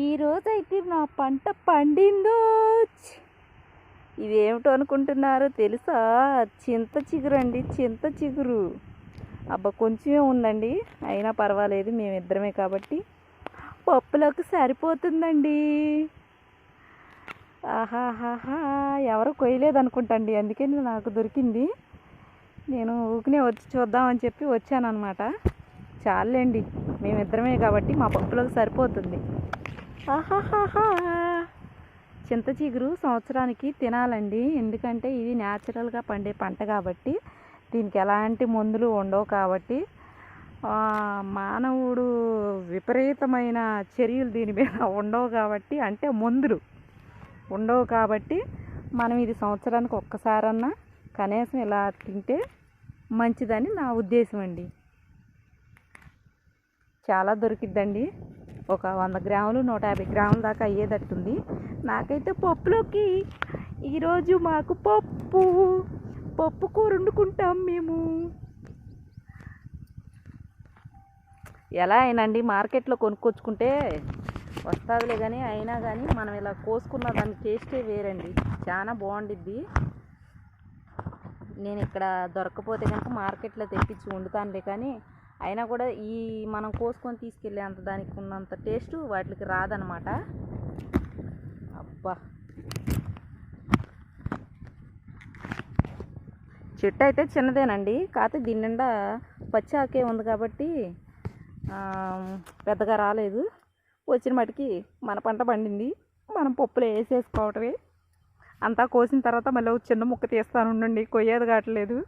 ఈరోజైతే నా పంట పండిందో. ఇదేమిటో అనుకుంటున్నారో తెలుసా? చింత చిగురు అండి, చింత చిగురు. అబ్బా కొంచెమే ఉందండి, అయినా పర్వాలేదు, మేమిద్దరమే కాబట్టి పప్పులకు సరిపోతుందండి. ఆహాహాహా, ఎవరు కొయ్యలేదు అనుకుంటండి, అందుకే నాకు దొరికింది. నేను ఊరికనే వచ్చి చూద్దామని చెప్పి వచ్చానమాట. చాలండి, మేమిద్దరమే కాబట్టి మా పప్పులకు సరిపోతుంది. ఆహాహాహా, చింత చిగురు సంవత్సరానికి తినాలండి, ఎందుకంటే ఇది న్యాచురల్గా పండే పంట కాబట్టి, దీనికి ఎలాంటి మందులు ఉండవు కాబట్టి, మానవుడు విపరీతమైన చర్యలు దీని మీద ఉండవు కాబట్టి, అంటే మందులు ఉండవు కాబట్టి, మనం ఇది సంవత్సరానికి ఒక్కసారన్నా కనీసం ఇలా తింటే మంచిదని నా ఉద్దేశం అండి. చాలా దొరికిద్దండి, ఒక 100 గ్రాములు 150 గ్రాముల దాకా అయ్యేటట్టుంది. నాకైతే పప్పులోకి ఈరోజు మాకు పప్పు కూర వండుకుంటాం మేము. ఎలా అయినండి, మార్కెట్లో కొనుక్కొచ్చుకుంటే వస్తుందిలే కానీ, అయినా కానీ మనం ఇలా కోసుకున్న దాని టేస్టే వేరండి, చాలా బాగుండిద్ది. నేను ఇక్కడ దొరకపోతే కనుక మార్కెట్లో తెప్పించి వండుతానులే, కానీ అయినా కూడా ఈ మనం కోసుకొని తీసుకెళ్ళే అంత దానికి ఉన్నంత టేస్ట్ వాటికి రాదనమాట. అబ్బా, చెట్టు అయితే చిన్నదేనండి, కాకపోతే దీని నిండా పచ్చాకే ఉంది కాబట్టి పెద్దగా రాలేదు. వచ్చిన మటుకి మన పంట పండింది, మనం పప్పులో వేసేసుకోవటమే. అంతా కోసిన తర్వాత మళ్ళీ చిన్న ముక్క తీస్తాను ఉండండి, కొయ్యేది కావట్లేదు.